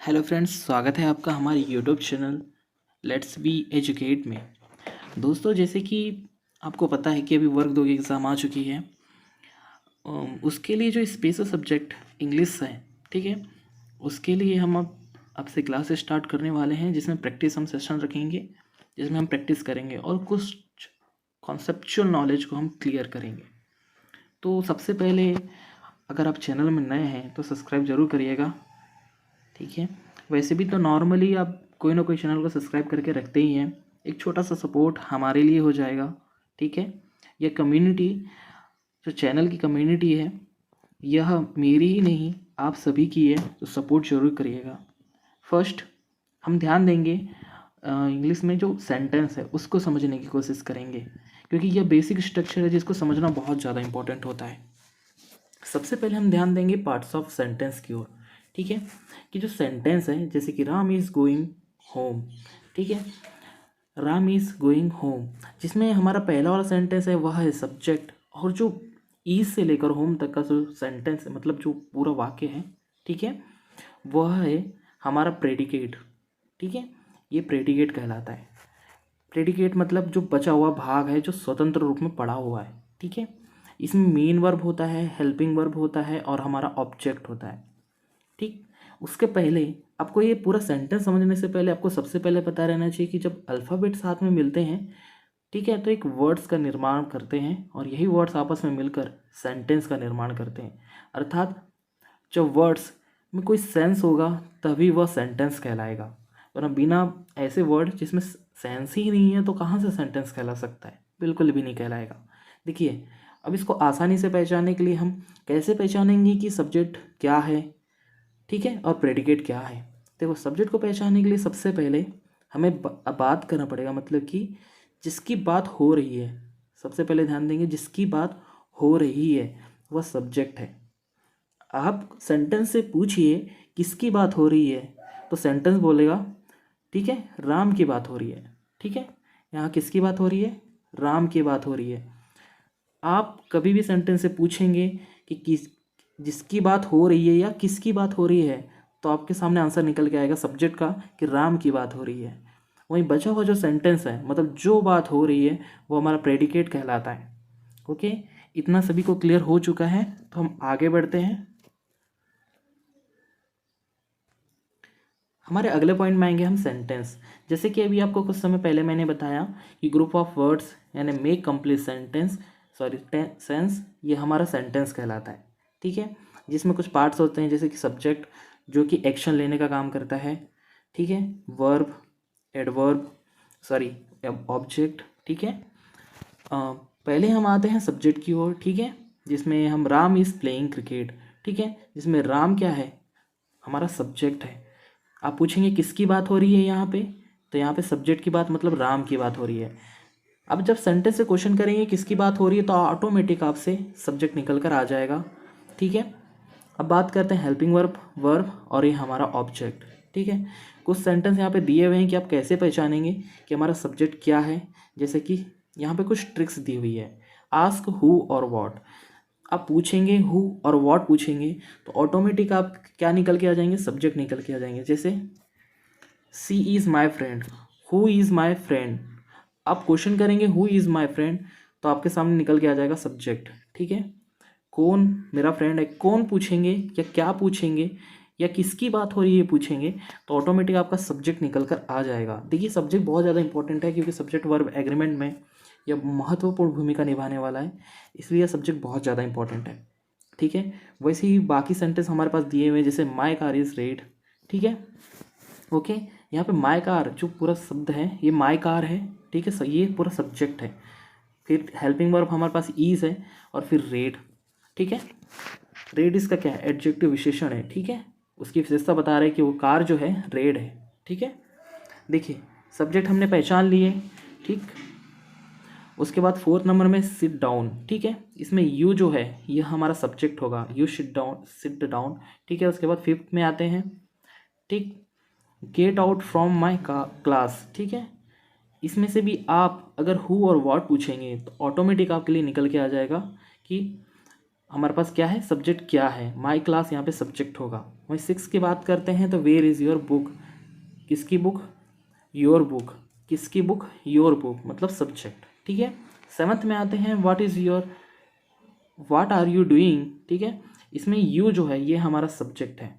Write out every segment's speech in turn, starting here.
Hello friends, स्वागत है आपका हमारे YouTube channel let's be educate में। दोस्तों, जैसे कि आपको पता है कि अभी वर्ग 2 की एग्ज़ाम आ चुकी है। उसके लिए जो स्पेशल सब्जेक्ट इंग्लिश है, ठीक है, उसके लिए हम अब आपसे क्लास स्टार्ट करने वाले हैं, जिसमें प्रैक्टिस हम सेशन रखेंगे, जिसमें हम प्रैक्टिस करेंगे और कुछ कॉन्सेप्चुअल नॉलेज को हम क्लियर करेंगे। तो सबसे पहले, अगर आप चैनल में नए हैं तो सब्सक्राइब ज़रूर करिएगा, ठीक है। वैसे भी तो नॉर्मली आप कोई ना कोई चैनल को सब्सक्राइब करके रखते ही हैं। एक छोटा सा सपोर्ट हमारे लिए हो जाएगा, ठीक है। यह कम्युनिटी, जो चैनल की कम्युनिटी है, यह मेरी ही नहीं आप सभी की है, तो सपोर्ट ज़रूर करिएगा। फर्स्ट हम ध्यान देंगे इंग्लिश में जो सेंटेंस है उसको समझने की कोशिश करेंगे, क्योंकि यह बेसिक स्ट्रक्चर है जिसको समझना बहुत ज़्यादा इंपॉर्टेंट होता है। सबसे पहले हम ध्यान देंगे पार्ट्स ऑफ सेंटेंस की ओर, ठीक है। कि जो सेंटेंस है, जैसे कि राम इज़ गोइंग होम, ठीक है, राम इज़ गोइंग होम, जिसमें हमारा पहला वाला सेंटेंस है वह है सब्जेक्ट, और जो ईज से लेकर होम तक का जो सेंटेंस है, मतलब जो पूरा वाक्य है, ठीक है, वह है हमारा प्रेडिकेट, ठीक है। ये प्रेडिकेट कहलाता है। प्रेडिकेट मतलब जो बचा हुआ भाग है, जो स्वतंत्र रूप में पड़ा हुआ है, ठीक है। इसमें मेन वर्ब होता है, हेल्पिंग वर्ब होता है और हमारा ऑब्जेक्ट होता है, ठीक। उसके पहले आपको ये पूरा सेंटेंस समझने से पहले आपको सबसे पहले पता रहना चाहिए कि जब अल्फ़ाबेट साथ में मिलते हैं, ठीक है, तो एक वर्ड्स का निर्माण करते हैं और यही वर्ड्स आपस में मिलकर सेंटेंस का निर्माण करते हैं। अर्थात जब वर्ड्स में कोई सेंस होगा तभी वह सेंटेंस कहलाएगा, वरना बिना ऐसे वर्ड जिसमें सेंस ही नहीं है तो कहाँ से सेंटेंस कहला सकता है? बिल्कुल भी नहीं कहलाएगा। देखिए, अब इसको आसानी से पहचानने के लिए हम कैसे पहचानेंगे कि सब्जेक्ट क्या है, ठीक है, और प्रेडिकेट क्या है। देखो, सब्जेक्ट को पहचानने के लिए सबसे पहले हमें बात करना पड़ेगा, मतलब कि जिसकी बात हो रही है, सबसे पहले ध्यान देंगे जिसकी बात हो रही है वह सब्जेक्ट है। आप सेंटेंस से पूछिए किसकी बात हो रही है, तो सेंटेंस बोलेगा, ठीक है, राम की बात हो रही है, ठीक है। यहाँ किसकी बात हो रही है? राम की बात हो रही है। आप कभी भी सेंटेंस से पूछेंगे कि किस जिसकी बात हो रही है या किसकी बात हो रही है, तो आपके सामने आंसर निकल के आएगा सब्जेक्ट का कि राम की बात हो रही है। वहीं बचा हुआ जो सेंटेंस है, मतलब जो बात हो रही है, वो हमारा प्रेडिकेट कहलाता है। ओके, इतना सभी को क्लियर हो चुका है, तो हम आगे बढ़ते हैं। हमारे अगले पॉइंट में आएंगे हम सेंटेंस। जैसे कि अभी आपको कुछ समय पहले मैंने बताया कि ग्रुप ऑफ वर्ड्स यानी make complete sentence, sorry sense, ये हमारा सेंटेंस कहलाता है, ठीक है। जिसमें कुछ पार्ट्स होते हैं, जैसे कि सब्जेक्ट जो कि एक्शन लेने का काम करता है, ठीक है, वर्ब, एडवर्ब, सॉरी ऑब्जेक्ट, ठीक है। पहले हम आते हैं सब्जेक्ट की ओर, ठीक है, जिसमें हम राम इज़ प्लेइंग क्रिकेट, ठीक है, जिसमें राम क्या है? हमारा सब्जेक्ट है। आप पूछेंगे किसकी बात हो रही है यहाँ पे, तो यहाँ पे सब्जेक्ट की बात मतलब राम की बात हो रही है। अब जब सेंटेंस से क्वेश्चन करेंगे किसकी बात हो रही है, तो ऑटोमेटिक आपसे सब्जेक्ट निकल कर आ जाएगा, ठीक है। अब बात करते हैं हेल्पिंग वर्ब, वर्ब और ये हमारा ऑब्जेक्ट, ठीक है। कुछ सेंटेंस यहाँ पे दिए हुए हैं कि आप कैसे पहचानेंगे कि हमारा सब्जेक्ट क्या है। जैसे कि यहाँ पे कुछ ट्रिक्स दी हुई है। आस्क हु और वॉट, आप पूछेंगे हु और व्हाट पूछेंगे तो ऑटोमेटिक आप क्या निकल के आ जाएंगे? सब्जेक्ट निकल के आ जाएंगे। जैसे she is my friend, who is my friend, आप क्वेश्चन करेंगे हु इज़ माई फ्रेंड, तो आपके सामने निकल के आ जाएगा सब्जेक्ट, ठीक है। कौन मेरा फ्रेंड है, कौन पूछेंगे या क्या पूछेंगे या किसकी बात हो रही है पूछेंगे, तो ऑटोमेटिक आपका सब्जेक्ट निकल कर आ जाएगा। देखिए, सब्जेक्ट बहुत ज़्यादा इंपॉर्टेंट है, क्योंकि सब्जेक्ट वर्ब एग्रीमेंट में यह महत्वपूर्ण भूमिका निभाने वाला है, इसलिए यह सब्जेक्ट बहुत ज़्यादा इंपॉर्टेंट है, ठीक है। वैसे ही बाकी सेंटेंस हमारे पास दिए हुए हैं, जैसे माई कार इज़ रेड, ठीक है। ओके, यहाँ पे माई कार जो पूरा शब्द है ये माई कार है, ठीक है, ये पूरा सब्जेक्ट है। फिर हेल्पिंग वर्ब हमारे पास ईज है और फिर रेड, ठीक है। रेड इसका क्या है? एडजेक्टिव विशेषण है, ठीक है। उसकी विशेषता बता रहे हैं कि वो कार जो है रेड है, ठीक है। देखिए, सब्जेक्ट हमने पहचान लिए, ठीक। उसके बाद फोर्थ नंबर में सिट डाउन, ठीक है। इसमें यू जो है ये हमारा सब्जेक्ट होगा, यू सिट डाउन, ठीक है। उसके बाद फिफ्थ में आते हैं, ठीक, get out from my class, ठीक है। इसमें से भी आप अगर हु और व्हाट पूछेंगे तो ऑटोमेटिक आपके लिए निकल के आ जाएगा कि हमारे पास क्या है, सब्जेक्ट क्या है, माई क्लास यहाँ पे सब्जेक्ट होगा। वहीं 6 की बात करते हैं तो वेयर इज़ योर बुक, किसकी बुक, योर बुक, किसकी बुक, योर बुक मतलब सब्जेक्ट, ठीक है। 7th में आते हैं what is your, what are you doing, ठीक है। इसमें यू जो है ये हमारा सब्जेक्ट है,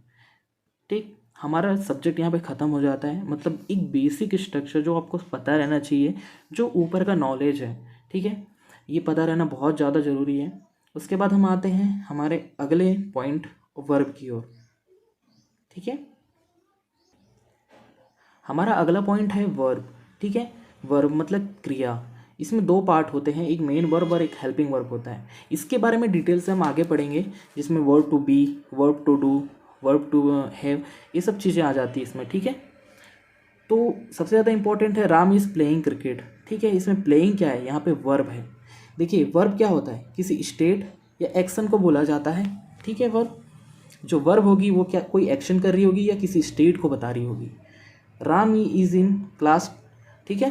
ठीक। हमारा सब्जेक्ट यहाँ पे ख़त्म हो जाता है, मतलब एक बेसिक स्ट्रक्चर जो आपको पता रहना चाहिए, जो ऊपर का नॉलेज है, ठीक है, ये पता रहना बहुत ज़्यादा ज़रूरी है। उसके बाद हम आते हैं हमारे अगले पॉइंट वर्ब की ओर, ठीक है। हमारा अगला पॉइंट है वर्ब, ठीक है। वर्ब मतलब क्रिया। इसमें 2 पार्ट होते हैं, एक मेन वर्ब और एक हेल्पिंग वर्ब होता है। इसके बारे में डिटेल से हम आगे पढ़ेंगे, जिसमें verb to be, verb to do, verb to have, ये सब चीज़ें आ जाती है इसमें, ठीक है। तो सबसे ज़्यादा इंपॉर्टेंट है राम इज़ प्लेइंग क्रिकेट, ठीक है। इसमें प्लेइंग क्या है, यहाँ पे वर्ब है। देखिए वर्ब क्या होता है, किसी स्टेट या एक्शन को बोला जाता है, ठीक है। वर्ब जो वर्ब होगी वो क्या, कोई एक्शन कर रही होगी या किसी स्टेट को बता रही होगी। राम इज़ इन क्लास, ठीक है,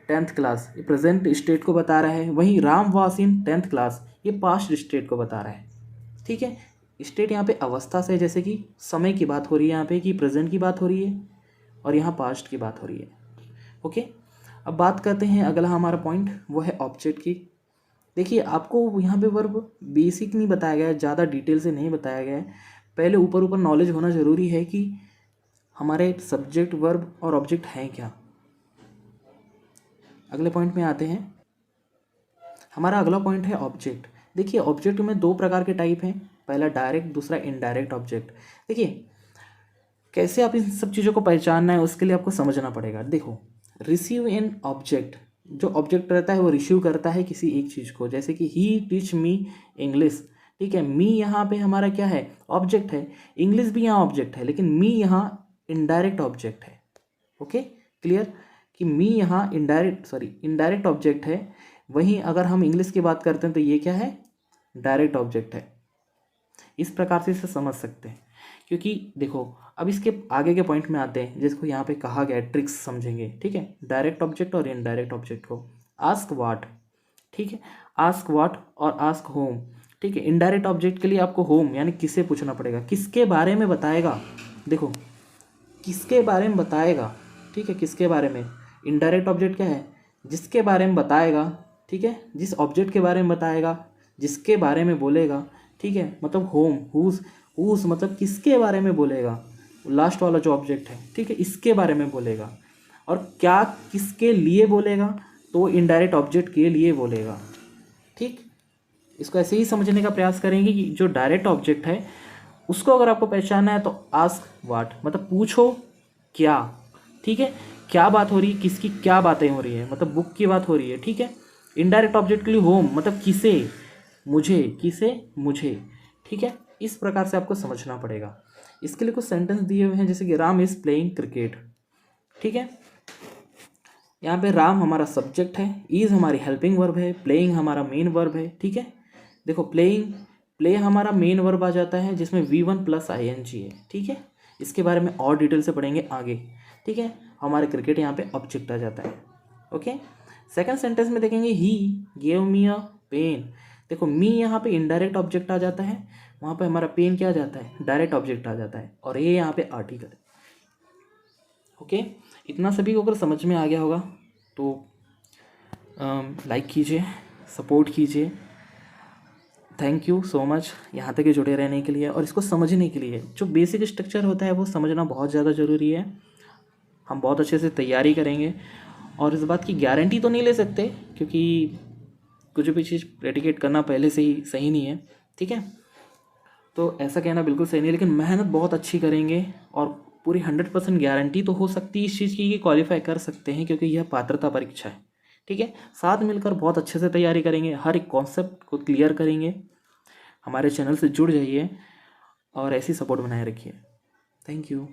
10th क्लास, ये प्रेजेंट स्टेट को बता रहा है। वहीं राम वास इन 10th क्लास, ये पास्ट स्टेट को बता रहा है, ठीक है। स्टेट यहाँ पे अवस्था से, जैसे कि समय की बात हो रही है यहाँ पे, कि प्रेजेंट की बात हो रही है, और यहाँ पास्ट की बात हो रही है, ओके। अब बात करते हैं अगला हमारा पॉइंट, वो है ऑब्जेक्ट की। देखिए आपको यहाँ पे वर्ब बेसिक नहीं बताया गया है, ज़्यादा डिटेल से नहीं बताया गया है। पहले ऊपर ऊपर नॉलेज होना ज़रूरी है कि हमारे सब्जेक्ट, वर्ब और ऑब्जेक्ट हैं क्या। अगले पॉइंट में आते हैं, हमारा अगला पॉइंट है ऑब्जेक्ट। देखिए ऑब्जेक्ट में 2 प्रकार के टाइप हैं, पहला डायरेक्ट, दूसरा इनडायरेक्ट ऑब्जेक्ट। देखिए कैसे आप इन सब चीज़ों को पहचानना है, उसके लिए आपको समझना पड़ेगा। देखो रिसीव एन ऑब्जेक्ट, जो ऑब्जेक्ट रहता है वो रिसीव करता है किसी एक चीज़ को, जैसे कि ही टीच मी इंग्लिश, ठीक है। मी यहाँ पे हमारा क्या है, ऑब्जेक्ट है। इंग्लिश भी यहाँ ऑब्जेक्ट है, लेकिन मी यहाँ इनडायरेक्ट ऑब्जेक्ट है, ओके क्लियर, कि मी यहाँ इनडायरेक्ट ऑब्जेक्ट है। वहीं अगर हम इंग्लिश की बात करते हैं तो ये क्या है, डायरेक्ट ऑब्जेक्ट है। इस प्रकार से इसे समझ सकते हैं, क्योंकि देखो अब इसके आगे के पॉइंट में आते हैं, जिसको यहाँ पे कहा गया है, ट्रिक्स समझेंगे, ठीक है। डायरेक्ट ऑब्जेक्ट और इनडायरेक्ट ऑब्जेक्ट को, आस्क व्हाट, ठीक है, आस्क व्हाट और आस्क होम, ठीक है। इनडायरेक्ट ऑब्जेक्ट के लिए आपको होम यानी किससे पूछना पड़ेगा, किसके बारे में बताएगा। देखो किसके बारे में बताएगा, ठीक है, किसके बारे में। इनडायरेक्ट ऑब्जेक्ट क्या है, जिसके बारे में बताएगा, ठीक है, जिस ऑब्जेक्ट के बारे में बताएगा, जिसके बारे में बोलेगा, ठीक है। मतलब होम, हुज मतलब किसके बारे में बोलेगा, लास्ट वाला जो ऑब्जेक्ट है, ठीक है, इसके बारे में बोलेगा। और क्या किसके लिए बोलेगा, तो इनडायरेक्ट ऑब्जेक्ट के लिए बोलेगा, ठीक। इसको ऐसे ही समझने का प्रयास करेंगे कि जो डायरेक्ट ऑब्जेक्ट है उसको अगर आपको पहचानना है तो आस्क व्हाट मतलब पूछो क्या, ठीक है, क्या बात हो रही है, किसकी क्या बातें हो रही है, मतलब बुक की बात हो रही है, ठीक है। इनडायरेक्ट ऑब्जेक्ट के लिए होम मतलब किसे, मुझे, किसे, मुझे, ठीक है। इस प्रकार से आपको समझना पड़ेगा। इसके लिए कुछ सेंटेंस दिए हुए हैं, जैसे कि राम इज़ प्लेइंग क्रिकेट, ठीक है। यहाँ पे राम हमारा सब्जेक्ट है, इज़ हमारी हेल्पिंग वर्ब है, प्लेइंग हमारा मेन वर्ब है, ठीक है। देखो प्ले हमारा मेन वर्ब आ जाता है, जिसमें V1 + ing है, ठीक है। इसके बारे में और डिटेल से पढ़ेंगे आगे, ठीक है। हमारे क्रिकेट यहाँ पे ऑब्जेक्ट आ जाता है, ओके। सेकंड सेंटेंस में देखेंगे he gave me a pen. देखो मी यहाँ पे इनडायरेक्ट ऑब्जेक्ट आ जाता है, वहाँ पे हमारा पेन क्या आ जाता है, डायरेक्ट ऑब्जेक्ट आ जाता है, और ये यहाँ पे आर्टिकल है, ओके। इतना सभी को अगर समझ में आ गया होगा तो लाइक कीजिए, सपोर्ट कीजिए। थैंक यू सो मच यहाँ तक जुड़े रहने के लिए और इसको समझने के लिए। जो बेसिक स्ट्रक्चर होता है वो समझना बहुत ज़्यादा ज़रूरी है। हम बहुत अच्छे से तैयारी करेंगे और इस बात की गारंटी तो नहीं ले सकते, क्योंकि कुछ भी चीज़ प्रेडिकेट करना पहले से ही सही नहीं है, ठीक है। तो ऐसा कहना बिल्कुल सही नहीं है, लेकिन मेहनत बहुत अच्छी करेंगे और पूरी 100% गारंटी तो हो सकती है इस चीज़ की कि क्वालिफाई कर सकते हैं, क्योंकि यह पात्रता परीक्षा है, ठीक है। साथ मिलकर बहुत अच्छे से तैयारी करेंगे, हर एक कॉन्सेप्ट को क्लियर करेंगे। हमारे चैनल से जुड़ जाइए और ऐसी सपोर्ट बनाए रखिए। Thank you.